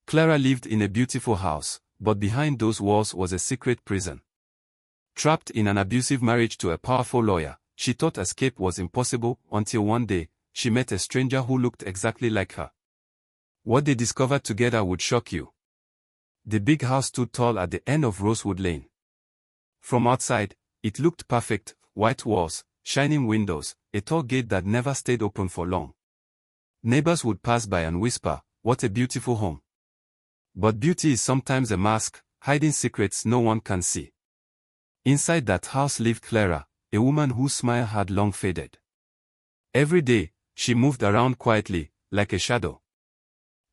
Clara lived in a beautiful house, but behind those walls was a secret prison. Trapped in an abusive marriage to a powerful lawyer, she thought escape was impossible until one day, she met a stranger who looked exactly like her. What they discovered together would shock you. The big house stood tall at the end of Rosewood Lane. From outside, it looked perfect: white walls, shining windows, a tall gate that never stayed open for long. Neighbors would pass by and whisper, "What a beautiful home." But beauty is sometimes a mask, hiding secrets no one can see. Inside that house lived Clara, a woman whose smile had long faded. Every day, she moved around quietly, like a shadow.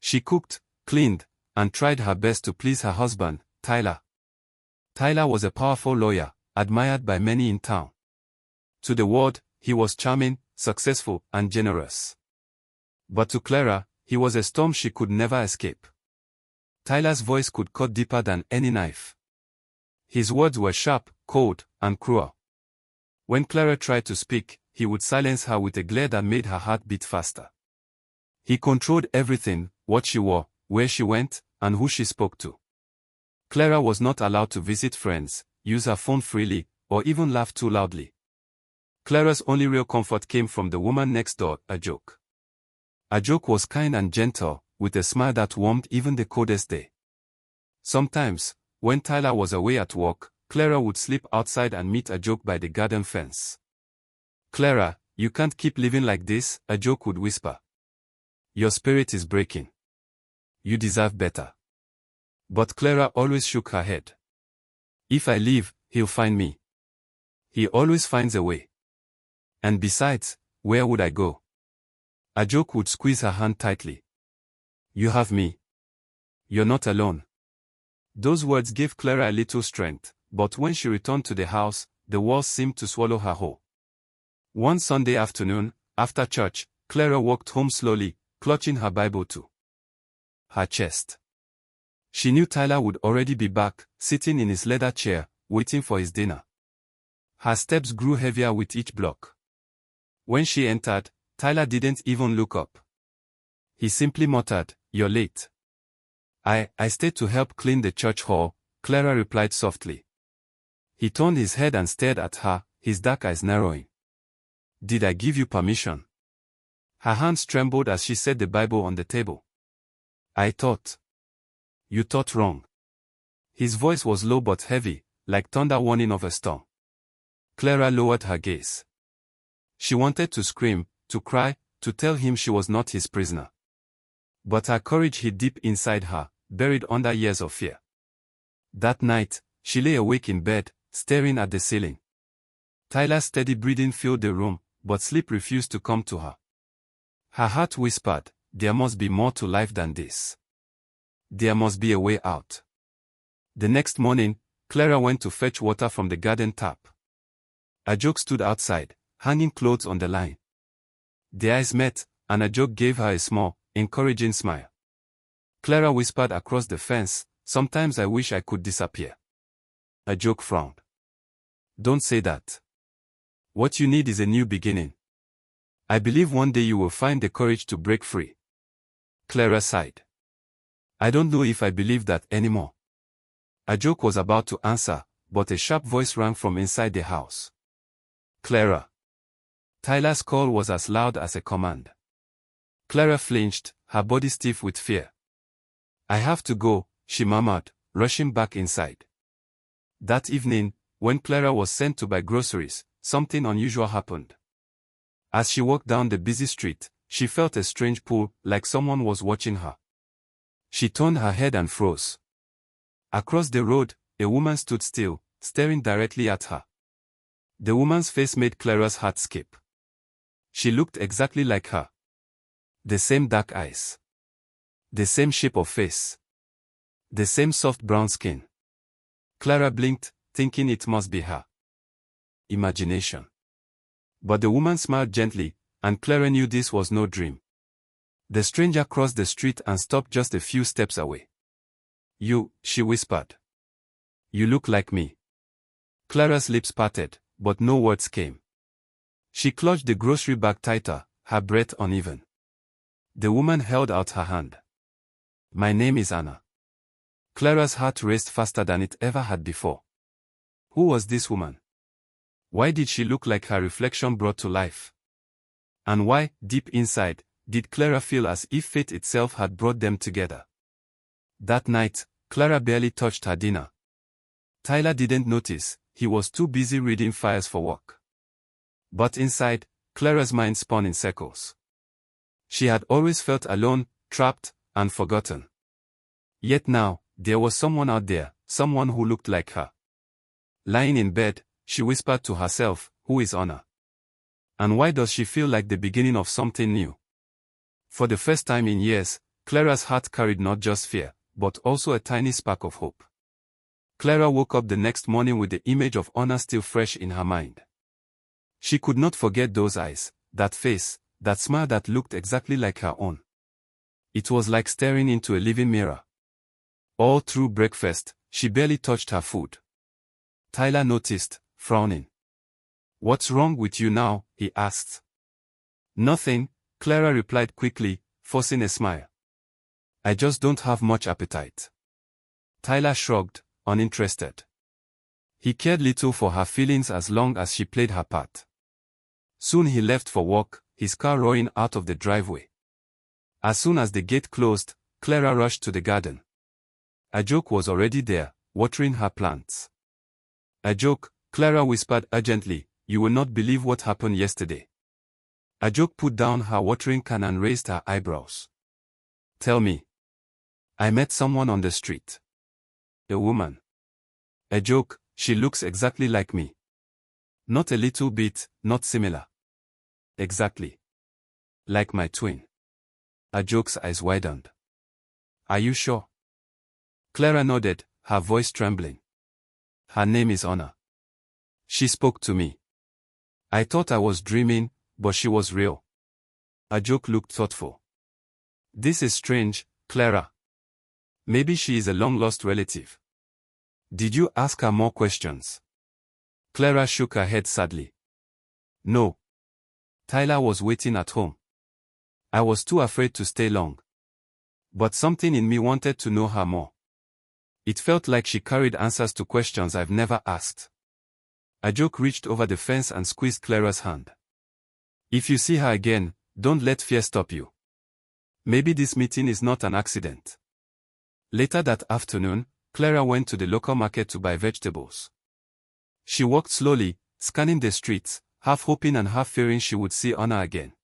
She cooked, cleaned, and tried her best to please her husband, Tyler. Tyler was a powerful lawyer, admired by many in town. To the world, he was charming, successful, and generous. But to Clara, he was a storm she could never escape. Tyler's voice could cut deeper than any knife. His words were sharp, cold, and cruel. When Clara tried to speak, he would silence her with a glare that made her heart beat faster. He controlled everything: what she wore, where she went, and who she spoke to. Clara was not allowed to visit friends, use her phone freely, or even laugh too loudly. Clara's only real comfort came from the woman next door, Abusive. Abusive was kind and gentle, with a smile that warmed even the coldest day. Sometimes, when Tyler was away at work, Clara would slip outside and meet Abusive by the garden fence. "Clara, you can't keep living like this," Abusive would whisper. "Your spirit is breaking. You deserve better." But Clara always shook her head. "If I leave, he'll find me. He always finds a way. And besides, where would I go?" Abusive would squeeze her hand tightly. "You have me. You're not alone." Those words gave Clara a little strength, but when she returned to the house, the walls seemed to swallow her whole. One Sunday afternoon, after church, Clara walked home slowly, clutching her Bible to her chest. She knew Tyler would already be back, sitting in his leather chair, waiting for his dinner. Her steps grew heavier with each block. When she entered, Tyler didn't even look up. He simply muttered, "You're late." I stayed to help clean the church hall," Clara replied softly. He turned his head and stared at her, his dark eyes narrowing. "Did I give you permission?" Her hands trembled as she set the Bible on the table. "I thought." "You thought wrong." His voice was low but heavy, like thunder warning of a storm. Clara lowered her gaze. She wanted to scream, to cry, to tell him she was not his prisoner. But her courage hid deep inside her, buried under years of fear. That night, she lay awake in bed, staring at the ceiling. Tyler's steady breathing filled the room, but sleep refused to come to her. Her heart whispered, "There must be more to life than this. There must be a way out." The next morning, Clara went to fetch water from the garden tap. Abusive stood outside, hanging clothes on the line. Their eyes met, and Abusive gave her a small, encouraging smile. Clara whispered across the fence, "Sometimes I wish I could disappear." Abusive frowned. "Don't say that. What you need is a new beginning. I believe one day you will find the courage to break free." Clara sighed. "I don't know if I believe that anymore." Abusive was about to answer, but a sharp voice rang from inside the house. "Clara." Tyler's call was as loud as a command. Clara flinched, her body stiff with fear. "I have to go," she murmured, rushing back inside. That evening, when Clara was sent to buy groceries, something unusual happened. As she walked down the busy street, she felt a strange pull, like someone was watching her. She turned her head and froze. Across the road, a woman stood still, staring directly at her. The woman's face made Clara's heart skip. She looked exactly like her. The same dark eyes. The same shape of face. The same soft brown skin. Clara blinked, thinking it must be her imagination. But the woman smiled gently, and Clara knew this was no dream. The stranger crossed the street and stopped just a few steps away. "You," she whispered. "You look like me." Clara's lips parted, but no words came. She clutched the grocery bag tighter, her breath uneven. The woman held out her hand. My name is Anna. Clara's heart raced faster than it ever had before. Who was this woman? Why did she look like her reflection brought to life? And why, deep inside, did Clara feel as if fate itself had brought them together? That night, Clara barely touched her dinner. Tyler didn't notice, he was too busy reading files for work. But inside, Clara's mind spun in circles. She had always felt alone, trapped, and forgotten. Yet now, there was someone out there, someone who looked like her. Lying in bed, she whispered to herself, "Who is Anna? And why does she feel like the beginning of something new?" For the first time in years, Clara's heart carried not just fear, but also a tiny spark of hope. Clara woke up the next morning with the image of Anna still fresh in her mind. She could not forget those eyes, that face, that smile that looked exactly like her own. It was like staring into a living mirror. All through breakfast, she barely touched her food. Tyler noticed, frowning. "What's wrong with you now?" he asked. "Nothing," Clara replied quickly, forcing a smile. "I just don't have much appetite." Tyler shrugged, uninterested. He cared little for her feelings as long as she played her part. Soon he left for work, his car roaring out of the driveway. As soon as the gate closed, Clara rushed to the garden. Ajoke was already there, watering her plants. "Ajoke," Clara whispered urgently, "you will not believe what happened yesterday." Ajoke put down her watering can and raised her eyebrows. "Tell me." "I met someone on the street. A woman." "Ajoke, she looks exactly like me." "Not a little bit, not similar." "Exactly. Like my twin." Ajoke's eyes widened. "Are you sure?" Clara nodded, her voice trembling. "Her name is Anna. She spoke to me. I thought I was dreaming, but she was real." Ajoke looked thoughtful. "This is strange, Clara. Maybe she is a long-lost relative." "Did you ask her more questions?" Clara shook her head sadly. "No. Tyler was waiting at home. I was too afraid to stay long. But something in me wanted to know her more. It felt like she carried answers to questions I've never asked." Ajoke reached over the fence and squeezed Clara's hand. "If you see her again, don't let fear stop you. Maybe this meeting is not an accident." Later that afternoon, Clara went to the local market to buy vegetables. She walked slowly, scanning the streets, half hoping and half fearing she would see Anna again.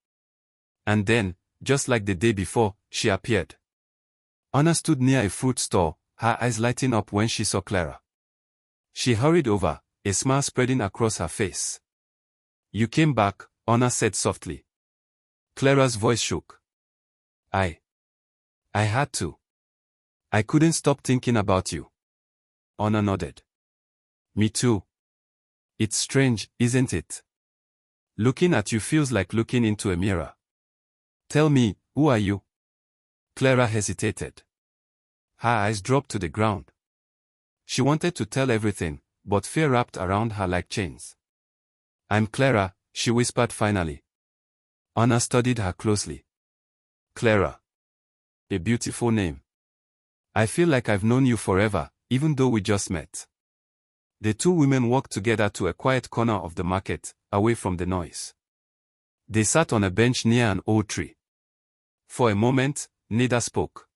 And then, just like the day before, she appeared. Anna stood near a fruit store, her eyes lighting up when she saw Clara. She hurried over, a smile spreading across her face. "You came back," Anna said softly. Clara's voice shook. I had to. I couldn't stop thinking about you." Anna nodded. "Me too. It's strange, isn't it? Looking at you feels like looking into a mirror." "Tell me, who are you?" Clara hesitated. Her eyes dropped to the ground. She wanted to tell everything, but fear wrapped around her like chains. "I'm Clara," she whispered finally. Anna studied her closely. "Clara. A beautiful name. I feel like I've known you forever, even though we just met." The two women walked together to a quiet corner of the market, away from the noise. They sat on a bench near an old tree. For a moment, neither spoke.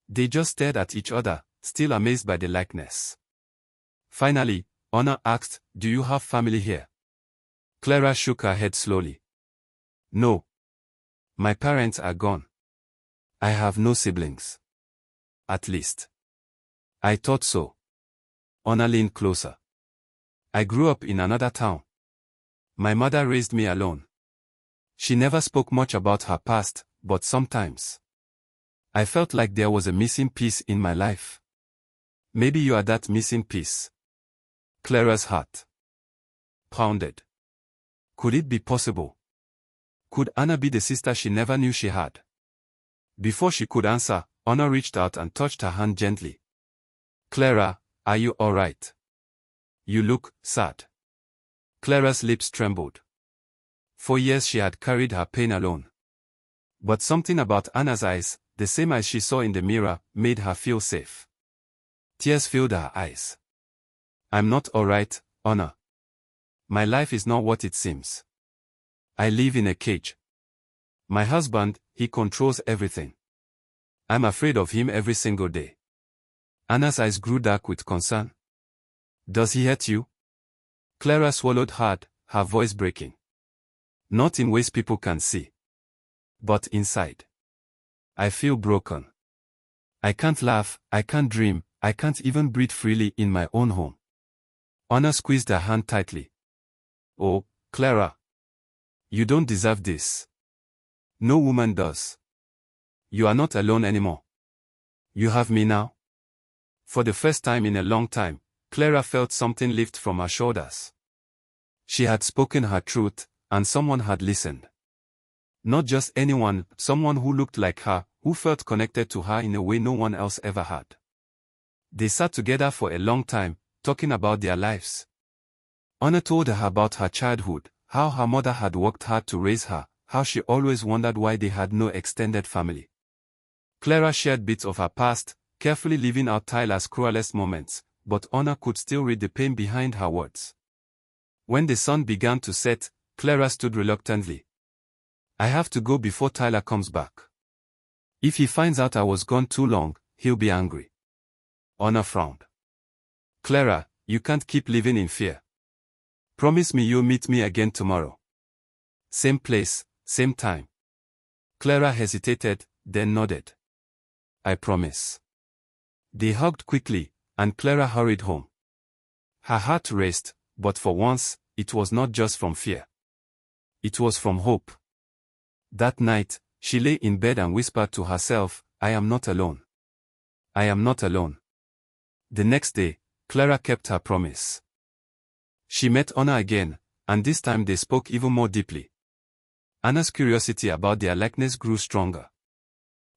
They just stared at each other, still amazed by the likeness. Finally, Anna asked, "Do you have family here?" Clara shook her head slowly. "No. My parents are gone. I have no siblings. At least. I thought so." Anna leaned closer. "I grew up in another town. My mother raised me alone. She never spoke much about her past, but sometimes I felt like there was a missing piece in my life. Maybe you are that missing piece." Clara's heart pounded. Could it be possible? Could Anna be the sister she never knew she had? Before she could answer, Anna reached out and touched her hand gently. "Clara, are you all right? You look sad." Clara's lips trembled. For years she had carried her pain alone. But something about Anna's eyes, the same eyes she saw in the mirror, made her feel safe. Tears filled her eyes. I'm not alright, Honor. My life is not what it seems. I live in a cage. My husband, he controls everything. I'm afraid of him every single day. Anna's eyes grew dark with concern. Does he hurt you? Clara swallowed hard, her voice breaking. Not in ways people can see. But inside. I feel broken. I can't laugh, I can't dream, I can't even breathe freely in my own home. Anna squeezed her hand tightly. Oh, Clara. You don't deserve this. No woman does. You are not alone anymore. You have me now. For the first time in a long time, Clara felt something lift from her shoulders. She had spoken her truth, and someone had listened. Not just anyone, someone who looked like her, who felt connected to her in a way no one else ever had. They sat together for a long time, talking about their lives. Anna told her about her childhood, how her mother had worked hard to raise her, how she always wondered why they had no extended family. Clara shared bits of her past, carefully leaving out Tyler's cruelest moments, but Anna could still read the pain behind her words. When the sun began to set, Clara stood reluctantly. I have to go before Tyler comes back. If he finds out I was gone too long, he'll be angry. Anna frowned. Clara, you can't keep living in fear. Promise me you'll meet me again tomorrow. Same place, same time. Clara hesitated, then nodded. I promise. They hugged quickly, and Clara hurried home. Her heart raced, but for once, it was not just from fear. It was from hope. That night, she lay in bed and whispered to herself, I am not alone. I am not alone. The next day, Clara kept her promise. She met Anna again, and this time they spoke even more deeply. Anna's curiosity about their likeness grew stronger.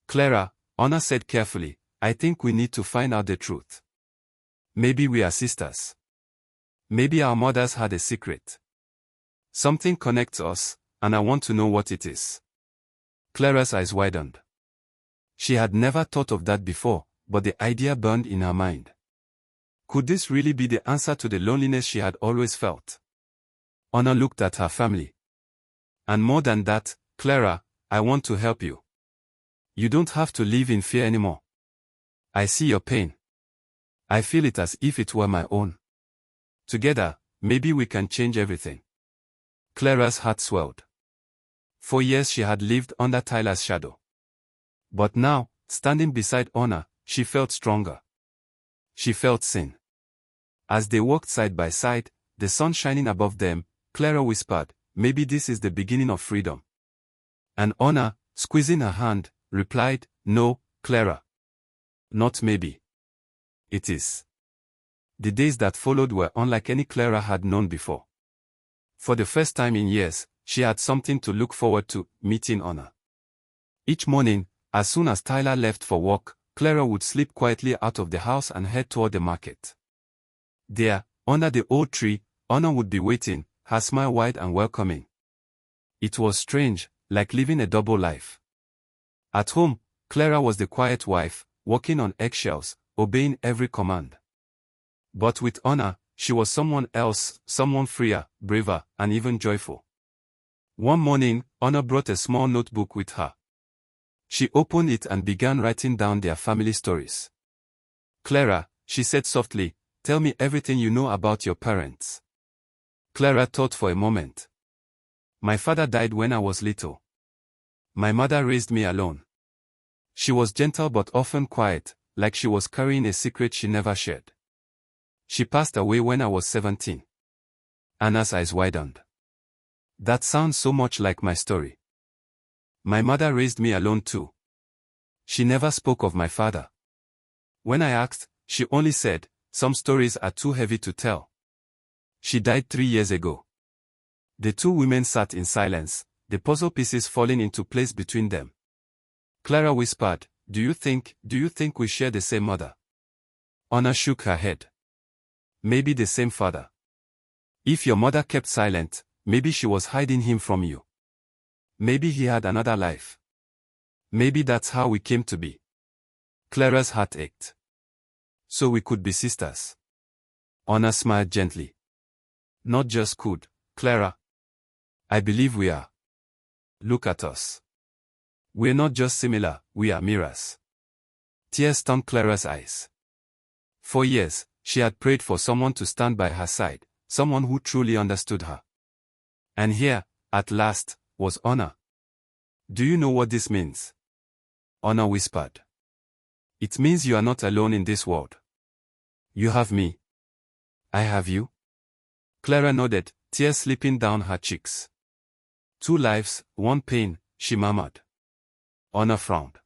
Clara, Anna said carefully, I think we need to find out the truth. Maybe we are sisters. Maybe our mothers had a secret. Something connects us, and I want to know what it is. Clara's eyes widened. She had never thought of that before, but the idea burned in her mind. Could this really be the answer to the loneliness she had always felt? Anna looked at her family. And more than that, Clara, I want to help you. You don't have to live in fear anymore. I see your pain. I feel it as if it were my own. Together, maybe we can change everything. Clara's heart swelled. For years she had lived under Tyler's shadow. But now, standing beside Anna, she felt stronger. She felt seen. As they walked side by side, the sun shining above them, Clara whispered, maybe this is the beginning of freedom. And Anna, squeezing her hand, replied, no, Clara. Not maybe. It is. The days that followed were unlike any Clara had known before. For the first time in years, she had something to look forward to, meeting Anna. Each morning, as soon as Tyler left for work, Clara would slip quietly out of the house and head toward the market. There, under the old tree, Anna would be waiting, her smile wide and welcoming. It was strange, like living a double life. At home, Clara was the quiet wife, walking on eggshells, obeying every command. But with Anna, she was someone else, someone freer, braver, and even joyful. One morning, Anna brought a small notebook with her. She opened it and began writing down their family stories. Clara, she said softly, tell me everything you know about your parents. Clara thought for a moment. My father died when I was little. My mother raised me alone. She was gentle but often quiet, like she was carrying a secret she never shared. She passed away when I was 17. Anna's eyes widened. That sounds so much like my story. My mother raised me alone too. She never spoke of my father. When I asked, she only said, some stories are too heavy to tell. She died 3 years ago. The two women sat in silence, the puzzle pieces falling into place between them. Clara whispered, do you think we share the same mother? Anna shook her head. Maybe the same father. If your mother kept silent, maybe she was hiding him from you. Maybe he had another life. Maybe that's how we came to be. Clara's heart ached. So we could be sisters. Honor smiled gently. Not just could, Clara. I believe we are. Look at us. We're not just similar, we are mirrors. Tears stung Clara's eyes. For years, she had prayed for someone to stand by her side, someone who truly understood her. And here, at last, was Honor. Do you know what this means? Honor whispered. It means you are not alone in this world. You have me. I have you. Clara nodded, tears slipping down her cheeks. 2 lives, 1 pain, she murmured. Honor frowned.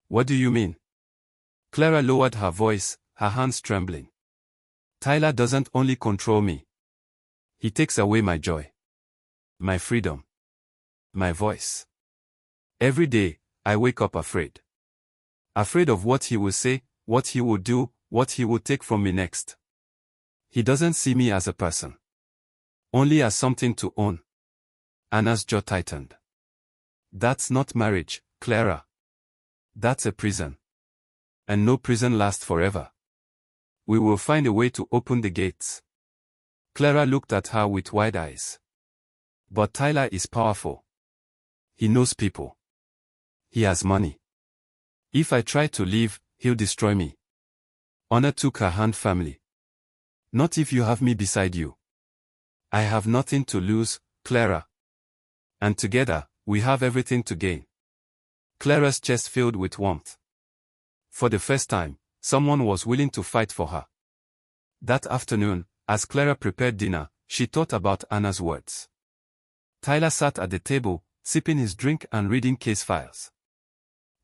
What do you mean? Clara lowered her voice, her hands trembling. Tyler doesn't only control me. He takes away my joy. My freedom. My voice. Every day, I wake up afraid. Afraid of what he will say, what he will do, what he will take from me next. He doesn't see me as a person. Only as something to own. Anna's jaw tightened. That's not marriage, Clara. That's a prison. And no prison lasts forever. We will find a way to open the gates. Clara looked at her with wide eyes. But Tyler is powerful. He knows people. He has money. If I try to leave, he'll destroy me. Honor took her hand firmly. Not if you have me beside you. I have nothing to lose, Clara. And together, we have everything to gain. Clara's chest filled with warmth. For the first time, someone was willing to fight for her. That afternoon, as Clara prepared dinner, she thought about Anna's words. Tyler sat at the table, sipping his drink and reading case files.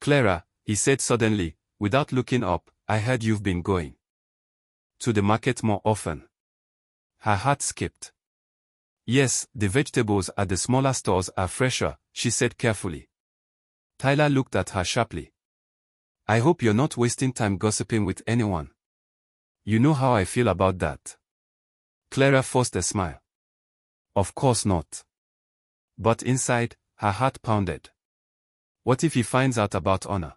Clara, he said suddenly, without looking up, I heard you've been going to the market more often. Her heart skipped. Yes, the vegetables at the smaller stores are fresher, she said carefully. Tyler looked at her sharply. I hope you're not wasting time gossiping with anyone. You know how I feel about that. Clara forced a smile. Of course not. But inside, her heart pounded. What if he finds out about Honor?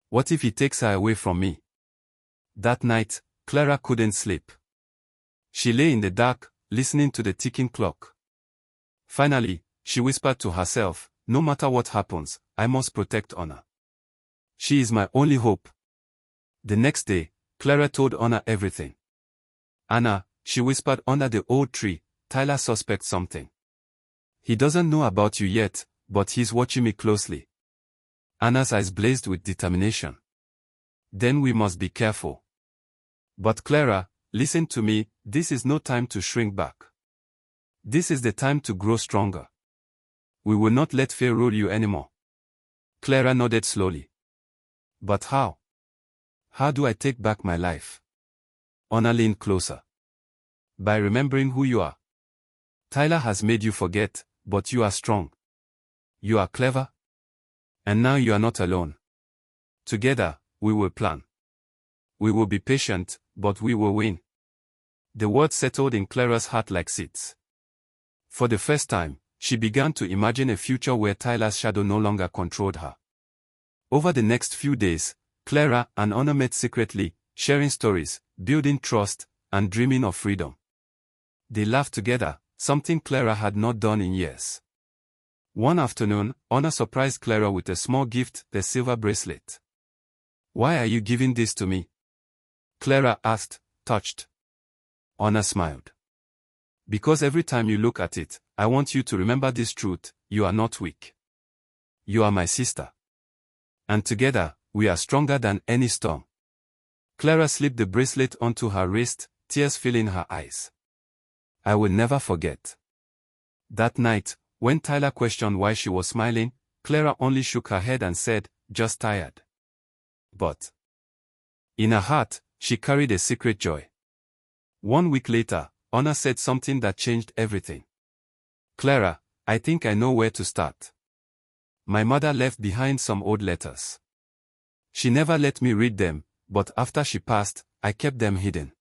What if he takes her away from me? That night, Clara couldn't sleep. She lay in the dark, listening to the ticking clock. Finally, she whispered to herself, no matter what happens, I must protect Honor. She is my only hope. The next day, Clara told Honor everything. Anna, she whispered under the old tree, Tyler suspects something. He doesn't know about you yet, but he's watching me closely. Anna's eyes blazed with determination. Then we must be careful. But Clara, listen to me, this is no time to shrink back. This is the time to grow stronger. We will not let fear rule you anymore. Clara nodded slowly. But how? How do I take back my life? Honor leaned closer. By remembering who you are. Tyler has made you forget, but you are strong. You are clever. And now you are not alone. Together, we will plan. We will be patient, but we will win. The words settled in Clara's heart like seeds. For the first time, she began to imagine a future where Tyler's shadow no longer controlled her. Over the next few days, Clara and Honor met secretly, sharing stories, building trust, and dreaming of freedom. They laughed together, something Clara had not done in years. One afternoon, Honor surprised Clara with a small gift, the silver bracelet. Why are you giving this to me? Clara asked, touched. Honor smiled. Because every time you look at it, I want you to remember this truth, you are not weak. You are my sister. And together, we are stronger than any storm. Clara slipped the bracelet onto her wrist, tears filling her eyes. I will never forget. That night, when Tyler questioned why she was smiling, Clara only shook her head and said, just tired. But in her heart, she carried a secret joy. 1 week later, Honor said something that changed everything. Clara, I think I know where to start. My mother left behind some old letters. She never let me read them, but after she passed, I kept them hidden.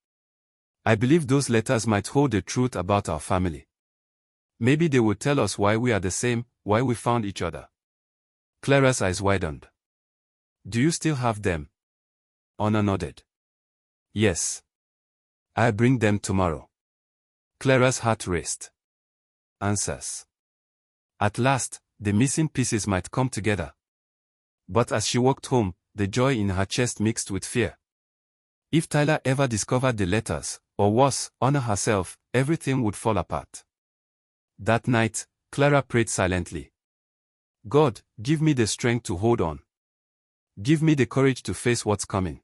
I believe those letters might hold the truth about our family. Maybe they will tell us why we are the same, why we found each other. Clara's eyes widened. Do you still have them? Honor nodded. Yes. I'll bring them tomorrow. Clara's heart raced. Answers. At last, the missing pieces might come together. But as she walked home, the joy in her chest mixed with fear. If Tyler ever discovered the letters, or worse, Honor herself, everything would fall apart. That night, Clara prayed silently. God, give me the strength to hold on. Give me the courage to face what's coming.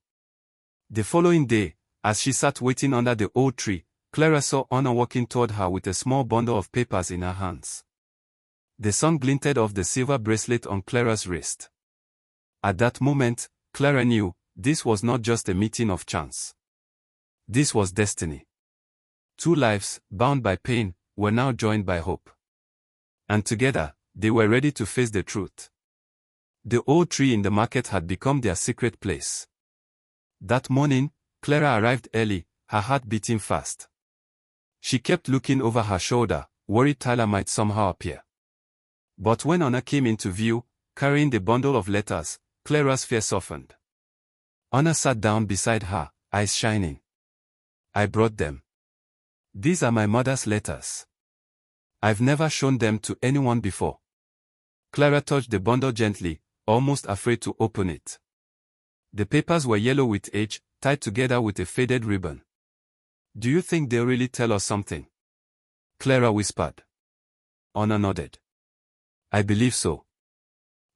The following day, as she sat waiting under the old tree, Clara saw Honor walking toward her with a small bundle of papers in her hands. The sun glinted off the silver bracelet on Clara's wrist. At that moment, Clara knew, this was not just a meeting of chance. This was destiny. Two lives, bound by pain, were now joined by hope. And together, they were ready to face the truth. The old tree in the market had become their secret place. That morning, Clara arrived early, her heart beating fast. She kept looking over her shoulder, worried Tyler might somehow appear. But when Honor came into view, carrying the bundle of letters, Clara's fear softened. Honor sat down beside her, eyes shining. I brought them. These are my mother's letters. I've never shown them to anyone before. Clara touched the bundle gently, almost afraid to open it. The papers were yellow with age, tied together with a faded ribbon. Do you think they'll really tell us something? Clara whispered. Honor nodded. I believe so.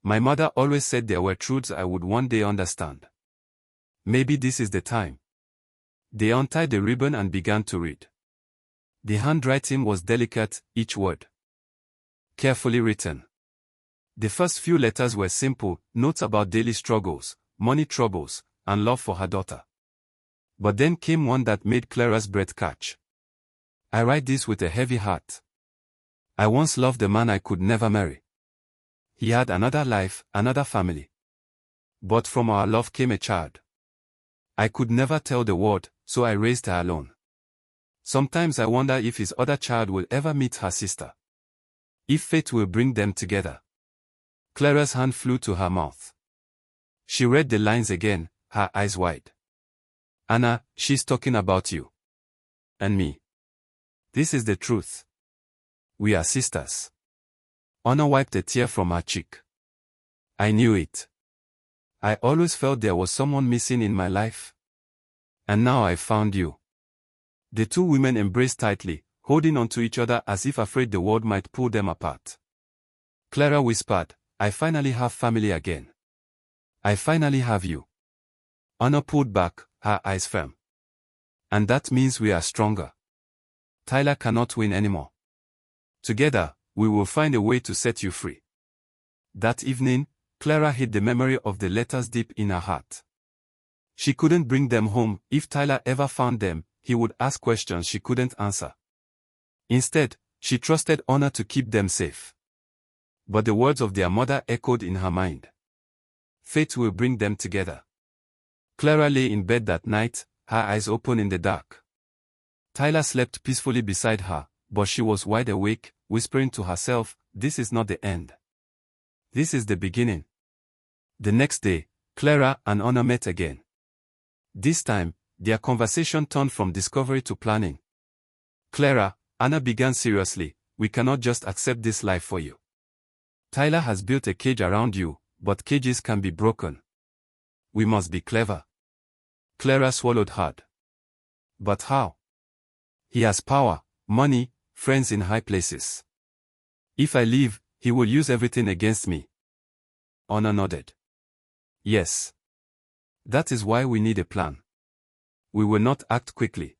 My mother always said there were truths I would one day understand. Maybe this is the time. They untied the ribbon and began to read. The handwriting was delicate, each word carefully written. The first few letters were simple, notes about daily struggles, money troubles, and love for her daughter. But then came one that made Clara's breath catch. I write this with a heavy heart. I once loved a man I could never marry. He had another life, another family. But from our love came a child. I could never tell the world, so I raised her alone. Sometimes I wonder if his other child will ever meet her sister. If fate will bring them together. Clara's hand flew to her mouth. She read the lines again, her eyes wide. Anna, she's talking about you. And me. This is the truth. We are sisters. Honor wiped a tear from her cheek. I knew it. I always felt there was someone missing in my life. And now I found you. The two women embraced tightly, holding on to each other as if afraid the world might pull them apart. Clara whispered, I finally have family again. I finally have you. Honor pulled back, her eyes firm. And that means we are stronger. Tyler cannot win anymore. Together, we will find a way to set you free. That evening, Clara hid the memory of the letters deep in her heart. She couldn't bring them home. If Tyler ever found them, he would ask questions she couldn't answer. Instead, she trusted Honor to keep them safe. But the words of their mother echoed in her mind. Fate will bring them together. Clara lay in bed that night, her eyes open in the dark. Tyler slept peacefully beside her, but she was wide awake, whispering to herself, this is not the end. This is the beginning. The next day, Clara and Honor met again. This time, their conversation turned from discovery to planning. Clara, Anna began seriously, we cannot just accept this life for you. Tyler has built a cage around you, but cages can be broken. We must be clever. Clara swallowed hard. But how? He has power, money, friends in high places. If I leave, he will use everything against me. Honor nodded. Yes. That is why we need a plan. We will not act quickly.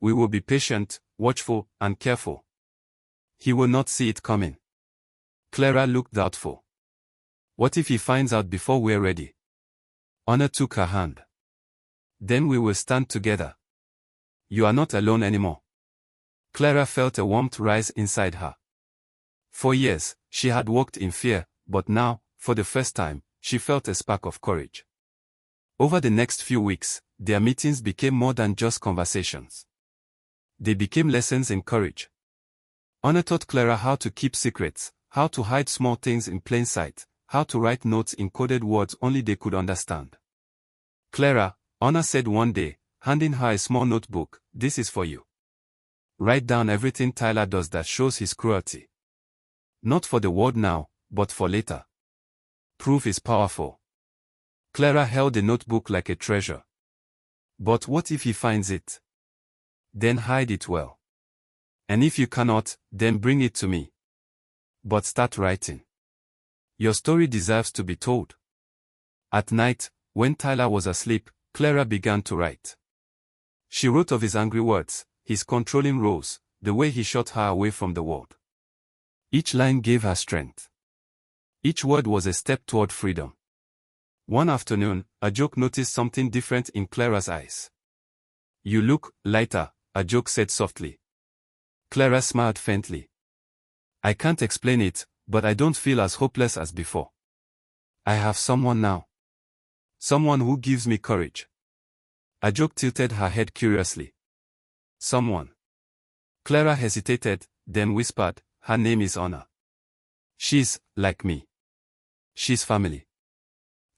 We will be patient, watchful, and careful. He will not see it coming. Clara looked doubtful. What if he finds out before we're ready? Honor took her hand. Then we will stand together. You are not alone anymore. Clara felt a warmth rise inside her. For years, she had walked in fear, but now, for the first time, she felt a spark of courage. Over the next few weeks, their meetings became more than just conversations. They became lessons in courage. Honor taught Clara how to keep secrets, how to hide small things in plain sight, how to write notes in coded words only they could understand. Clara, Honor said one day, handing her a small notebook, "This is for you. Write down everything Tyler does that shows his cruelty. Not for the world now, but for later. Proof is powerful." Clara held the notebook like a treasure. "But what if he finds it? Then hide it well. And if you cannot, then bring it to me. But start writing. Your story deserves to be told." At night, when Tyler was asleep, Clara began to write. She wrote of his angry words, his controlling roles, the way he shot her away from the world. Each line gave her strength. Each word was a step toward freedom. One afternoon, Ajoke noticed something different in Clara's eyes. "You look lighter," Ajoke said softly. Clara smiled faintly. "I can't explain it, but I don't feel as hopeless as before. I have someone now. Someone who gives me courage." Ajoke tilted her head curiously. "Someone?" Clara hesitated, then whispered, "Her name is Honor. She's like me. She's family.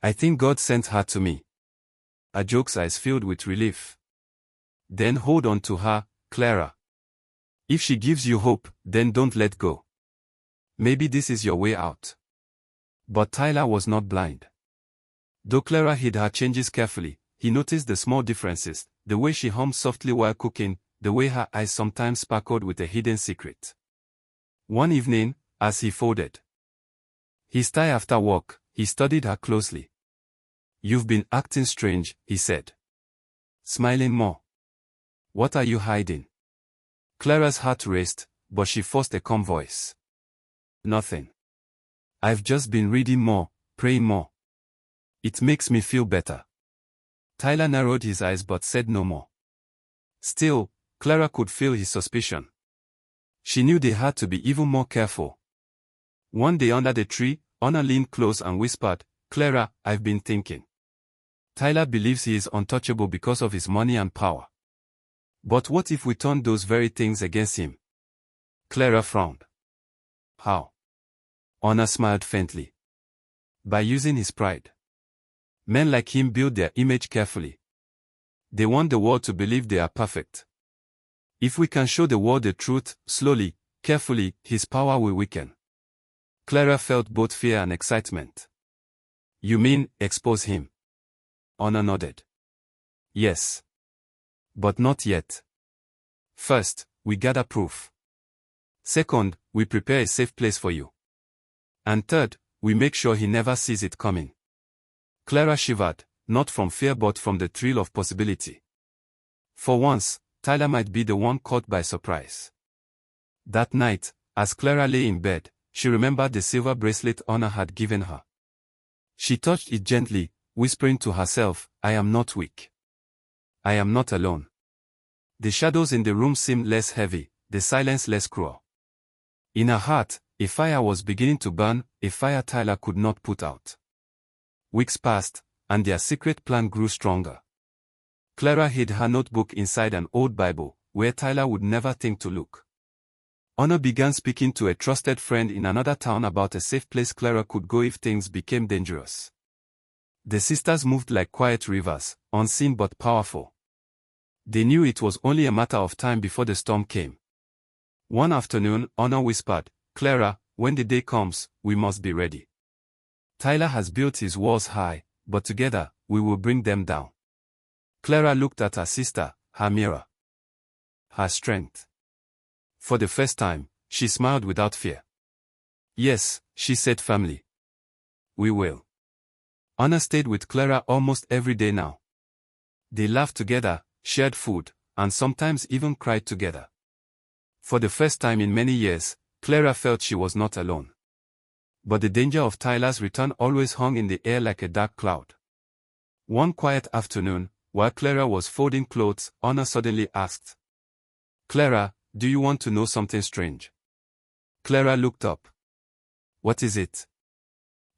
I think God sent her to me." Ajoke's eyes filled with relief. "Then hold on to her, Clara. If she gives you hope, then don't let go. Maybe this is your way out." But Tyler was not blind. Though Clara hid her changes carefully, he noticed the small differences, the way she hummed softly while cooking, the way her eyes sometimes sparkled with a hidden secret. One evening, as he folded his tie after work, he studied her closely. "You've been acting strange," he said. Smiling more. "What are you hiding?" Clara's heart raced, but she forced a calm voice. "Nothing. I've just been reading more, praying more. It makes me feel better." Tyler narrowed his eyes but said no more. Still, Clara could feel his suspicion. She knew they had to be even more careful. One day under the tree, Honor leaned close and whispered, "Clara, I've been thinking. Tyler believes he is untouchable because of his money and power. But what if we turn those very things against him?" Clara frowned. "How?" Honor smiled faintly. "By using his pride. Men like him build their image carefully. They want the world to believe they are perfect. If we can show the world the truth, slowly, carefully, his power will weaken." Clara felt both fear and excitement. "You mean, expose him?" Honor nodded. "Yes. But not yet. First, we gather proof. Second, we prepare a safe place for you. And third, we make sure he never sees it coming." Clara shivered, not from fear but from the thrill of possibility. For once, Tyler might be the one caught by surprise. That night, as Clara lay in bed, she remembered the silver bracelet Honor had given her. She touched it gently, whispering to herself, "I am not weak. I am not alone." The shadows in the room seemed less heavy, the silence less cruel. In her heart, a fire was beginning to burn, a fire Tyler could not put out. Weeks passed, and their secret plan grew stronger. Clara hid her notebook inside an old Bible, where Tyler would never think to look. Honor began speaking to a trusted friend in another town about a safe place Clara could go if things became dangerous. The sisters moved like quiet rivers, unseen but powerful. They knew it was only a matter of time before the storm came. One afternoon, Honor whispered, "Clara, when the day comes, we must be ready. Tyler has built his walls high, but together, we will bring them down." Clara looked at her sister, her mirror, her strength. For the first time, she smiled without fear. "Yes," she said firmly. "We will." Honor stayed with Clara almost every day now. They laughed together, shared food, and sometimes even cried together. For the first time in many years, Clara felt she was not alone. But the danger of Tyler's return always hung in the air like a dark cloud. One quiet afternoon, while Clara was folding clothes, Honor suddenly asked, "Clara, do you want to know something strange?" Clara looked up. "What is it?"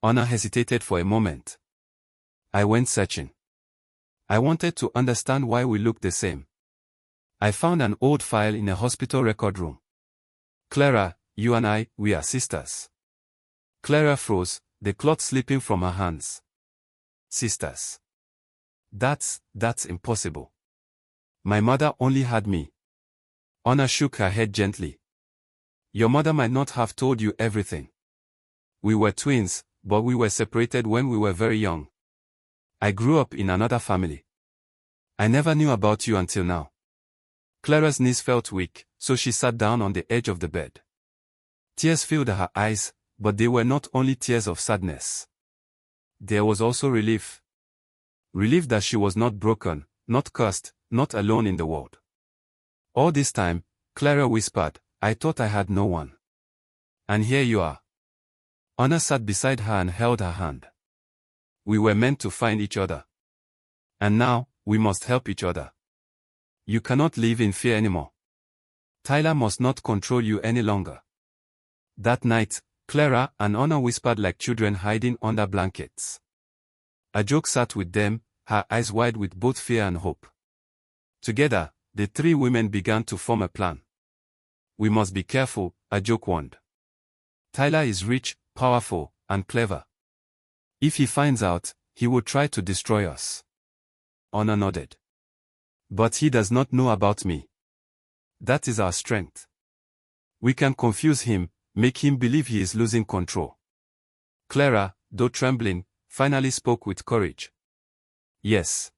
Honor hesitated for a moment. "I went searching. I wanted to understand why we looked the same. I found an old file in a hospital record room. Clara, you and I, we are sisters." Clara froze, the cloth slipping from her hands. Sisters. That's impossible. My mother only had me. Honor shook her head gently. Your mother might not have told you everything. We were twins, but we were separated when we were very young. I grew up in another family. I never knew about you until now. Clara's knees felt weak, so she sat down on the edge of the bed. Tears filled her eyes, but they were not only tears of sadness. There was also relief. Relief that she was not broken, not cursed, not alone in the world. All this time, Clara whispered, I thought I had no one. And here you are. Honor sat beside her and held her hand. We were meant to find each other. And now, we must help each other. You cannot live in fear anymore. Tyler must not control you any longer. That night, Clara and Honor whispered like children hiding under blankets. A joke sat with them, her eyes wide with both fear and hope. Together, the three women began to form a plan. We must be careful, a joke warned. Tyler is rich, powerful, and clever. If he finds out, he will try to destroy us. Honor nodded. But he does not know about me. That is our strength. We can confuse him, make him believe he is losing control. Clara, though trembling, finally spoke with courage. Yes.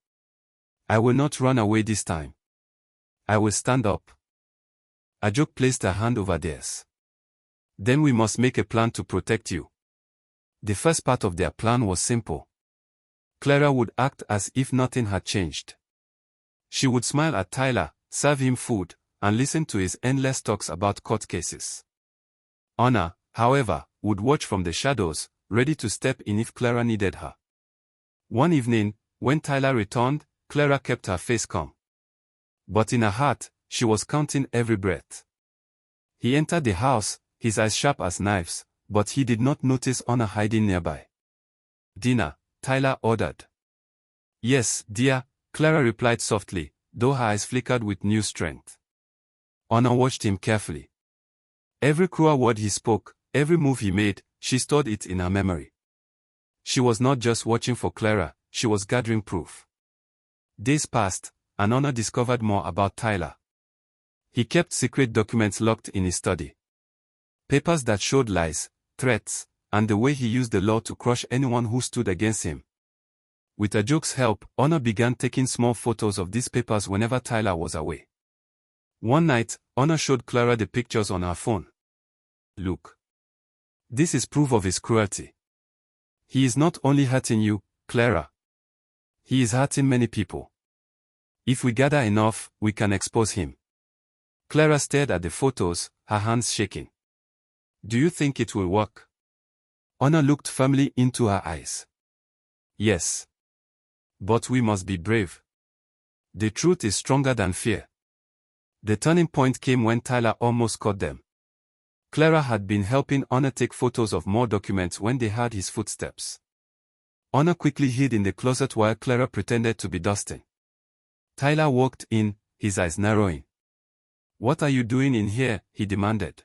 I will not run away this time. I will stand up. Ajok placed her hand over theirs. Then we must make a plan to protect you. The first part of their plan was simple. Clara would act as if nothing had changed. She would smile at Tyler, serve him food, and listen to his endless talks about court cases. Honor, however, would watch from the shadows, ready to step in if Clara needed her. One evening, when Tyler returned, Clara kept her face calm. But in her heart, she was counting every breath. He entered the house, his eyes sharp as knives, but he did not notice Honor hiding nearby. Dinner, Tyler ordered. Yes, dear, Clara replied softly, though her eyes flickered with new strength. Honor watched him carefully. Every cruel word he spoke, every move he made, she stored it in her memory. She was not just watching for Clara, she was gathering proof. Days passed, and Honor discovered more about Tyler. He kept secret documents locked in his study. Papers that showed lies, threats, and the way he used the law to crush anyone who stood against him. With Ajok's help, Honor began taking small photos of these papers whenever Tyler was away. One night, Honor showed Clara the pictures on her phone. Look. This is proof of his cruelty. He is not only hurting you, Clara. He is hurting many people. If we gather enough, we can expose him. Clara stared at the photos, her hands shaking. Do you think it will work? Honor looked firmly into her eyes. Yes. But we must be brave. The truth is stronger than fear. The turning point came when Tyler almost caught them. Clara had been helping Honor take photos of more documents when they heard his footsteps. Honor quickly hid in the closet while Clara pretended to be dusting. Tyler walked in, his eyes narrowing. What are you doing in here? He demanded.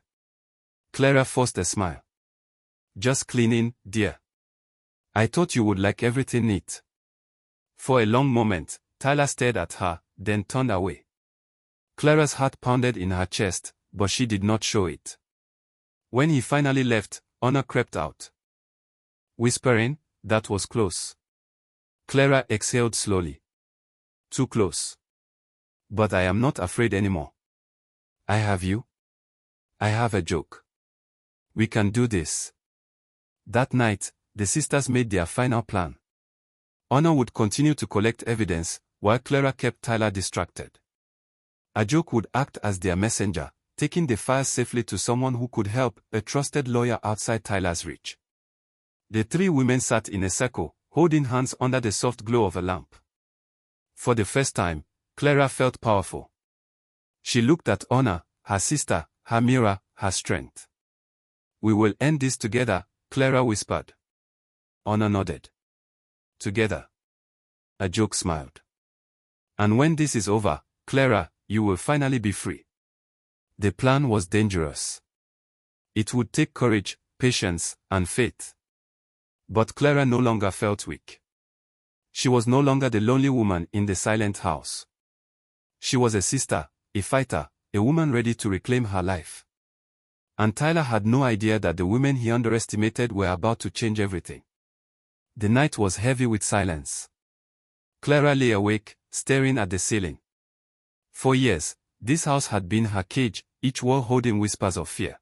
Clara forced a smile. Just cleaning, dear. I thought you would like everything neat. For a long moment, Tyler stared at her, then turned away. Clara's heart pounded in her chest, but she did not show it. When he finally left, Honor crept out. Whispering, that was close. Clara exhaled slowly. Too close. But I am not afraid anymore. I have you. I have a joke. We can do this. That night, the sisters made their final plan. Honor would continue to collect evidence, while Clara kept Tyler distracted. Ajok would act as their messenger, taking the files safely to someone who could help, a trusted lawyer outside Tyler's reach. The three women sat in a circle, holding hands under the soft glow of a lamp. For the first time, Clara felt powerful. She looked at Honor, her sister, her mirror, her strength. We will end this together, Clara whispered. Honor nodded. Together. Ajok smiled. And when this is over, Clara, you will finally be free. The plan was dangerous. It would take courage, patience, and faith. But Clara no longer felt weak. She was no longer the lonely woman in the silent house. She was a sister, a fighter, a woman ready to reclaim her life. And Tyler had no idea that the women he underestimated were about to change everything. The night was heavy with silence. Clara lay awake, staring at the ceiling. For years, this house had been her cage, each wall holding whispers of fear.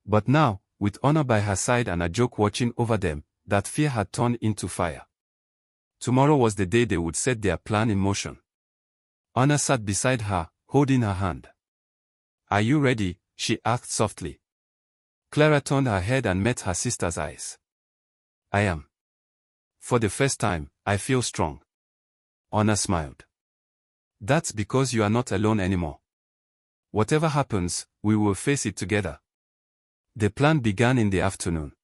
But now, with Honor by her side and a joke watching over them, that fear had turned into fire. Tomorrow was the day they would set their plan in motion. Honor sat beside her, holding her hand. "Are you ready?" she asked softly. Clara turned her head and met her sister's eyes. "I am. For the first time, I feel strong." Honor smiled. "That's because you are not alone anymore. Whatever happens, we will face it together." The plan began in the afternoon.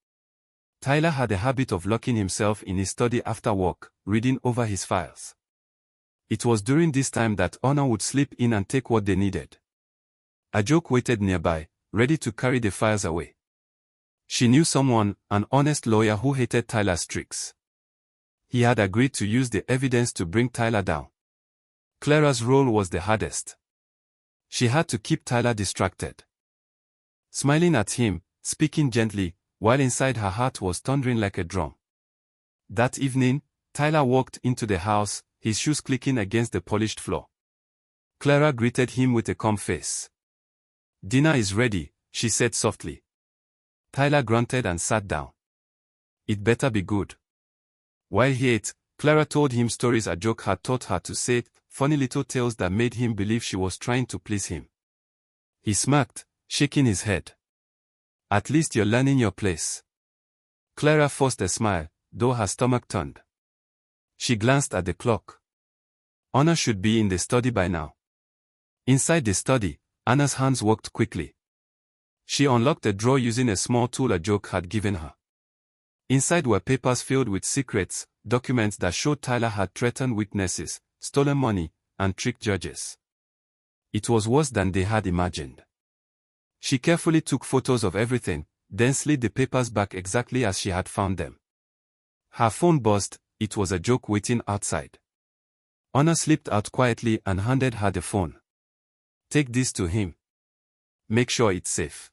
Tyler had a habit of locking himself in his study after work, reading over his files. It was during this time that Honor would slip in and take what they needed. A joke waited nearby, ready to carry the files away. She knew someone, an honest lawyer who hated Tyler's tricks. He had agreed to use the evidence to bring Tyler down. Clara's role was the hardest. She had to keep Tyler distracted. Smiling at him, speaking gently, while inside her heart was thundering like a drum. That evening, Tyler walked into the house, his shoes clicking against the polished floor. Clara greeted him with a calm face. "Dinner is ready," she said softly. Tyler grunted and sat down. "It better be good." While he ate, Clara told him stories a joke had taught her to say, funny little tales that made him believe she was trying to please him. He smirked, shaking his head. "At least you're learning your place." Clara forced a smile, though her stomach turned. She glanced at the clock. Honor should be in the study by now. Inside the study, Anna's hands worked quickly. She unlocked a drawer using a small tool a joke had given her. Inside were papers filled with secrets, documents that showed Tyler had threatened witnesses, stolen money, and tricked judges. It was worse than they had imagined. She carefully took photos of everything, then slid the papers back exactly as she had found them. Her phone buzzed. It was a joke waiting outside. Honor slipped out quietly and handed her the phone. "Take this to him. Make sure it's safe."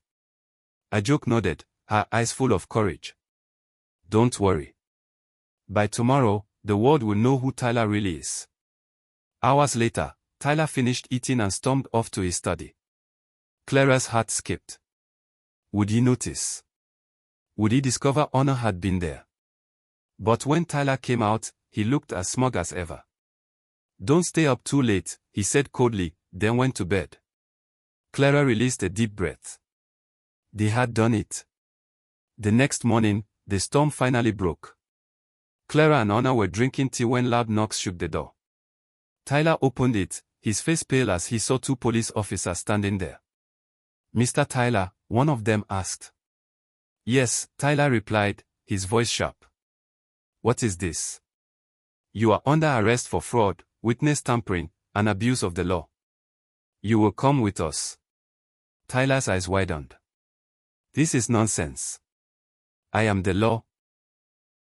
A joke nodded, her eyes full of courage. "Don't worry. By tomorrow, the world will know who Tyler really is." Hours later, Tyler finished eating and stormed off to his study. Clara's heart skipped. Would he notice? Would he discover Honor had been there? But when Tyler came out, he looked as smug as ever. "Don't stay up too late," he said coldly, then went to bed. Clara released a deep breath. They had done it. The next morning, the storm finally broke. Clara and Honor were drinking tea when loud knocks shook the door. Tyler opened it, his face pale as he saw two police officers standing there. "Mr. Tyler?" one of them asked. "Yes," Tyler replied, his voice sharp. "What is this?" "You are under arrest for fraud, witness tampering, and abuse of the law. You will come with us." Tyler's eyes widened. "This is nonsense. I am the law."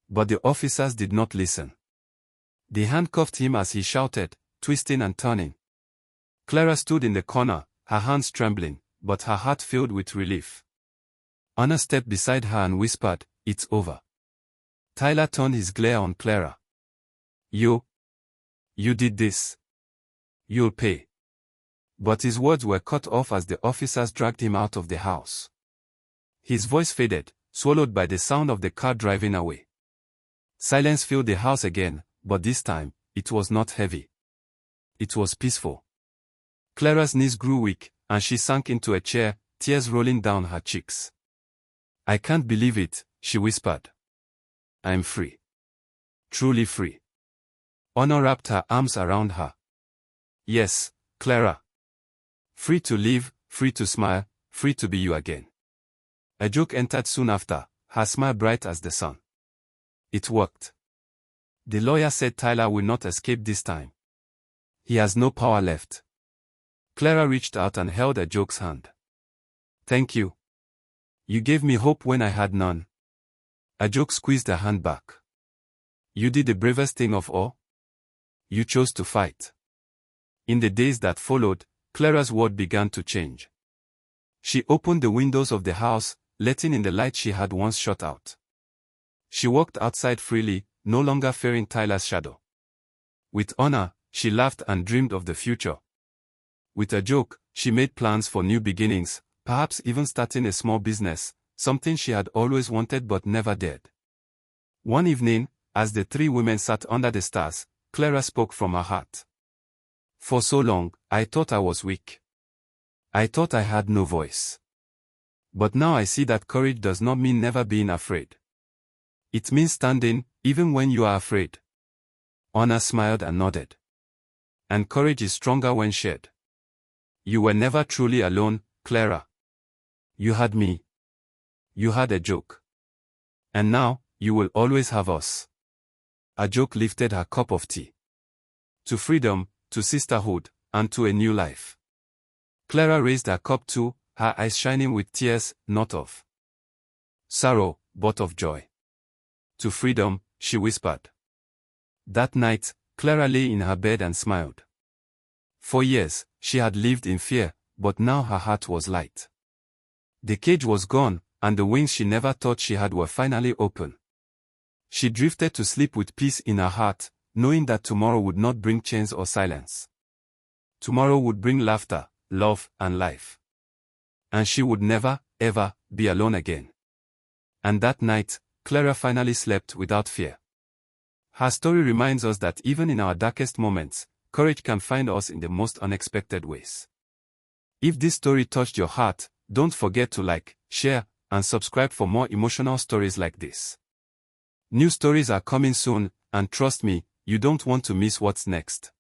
But the officers did not listen. They handcuffed him as he shouted, twisting and turning. Clara stood in the corner, her hands trembling, but her heart filled with relief. Honor stepped beside her and whispered, "It's over." Tyler turned his glare on Clara. You did this. You'll pay." But his words were cut off as the officers dragged him out of the house. His voice faded, swallowed by the sound of the car driving away. Silence filled the house again, but this time, it was not heavy. It was peaceful. Clara's knees grew weak, and she sank into a chair, tears rolling down her cheeks. "I can't believe it," she whispered. "I'm free. Truly free." Honor wrapped her arms around her. "Yes, Clara. Free to live, free to smile, free to be you again." A joke entered soon after, her smile bright as the sun. It worked. The lawyer said Tyler will not escape this time. He has no power left. Clara reached out and held a joke's hand. "Thank you. You gave me hope when I had none." A joke squeezed her hand back. You did the bravest thing of all. You chose to fight. In the days that followed, Clara's world began to change. She opened the windows of the house, letting in the light she had once shut out. She walked outside freely, no longer fearing Tyler's shadow. With honor, she laughed and dreamed of the future. With a joke, she made plans for new beginnings, perhaps even starting a small business, something she had always wanted but never dared. One evening, as the three women sat under the stars, Clara spoke from her heart. For so long, I thought I was weak. I thought I had no voice. But now I see that courage does not mean never being afraid. It means standing, even when you are afraid. Honor smiled and nodded. And courage is stronger when shared. You were never truly alone, Clara. You had me. You had a joke. And now, you will always have us. A joke lifted her cup of tea. To freedom, to sisterhood, and to a new life. Clara raised her cup too, her eyes shining with tears, not of sorrow, but of joy. To freedom, she whispered. That night, Clara lay in her bed and smiled. For years, she had lived in fear, but now her heart was light. The cage was gone, and the wings she never thought she had were finally open. She drifted to sleep with peace in her heart, knowing that tomorrow would not bring chains or silence. Tomorrow would bring laughter, love, and life. And she would never, ever, be alone again. And that night, Clara finally slept without fear. Her story reminds us that even in our darkest moments, courage can find us in the most unexpected ways. If this story touched your heart, don't forget to like, share, and subscribe for more emotional stories like this. New stories are coming soon, and trust me, you don't want to miss what's next.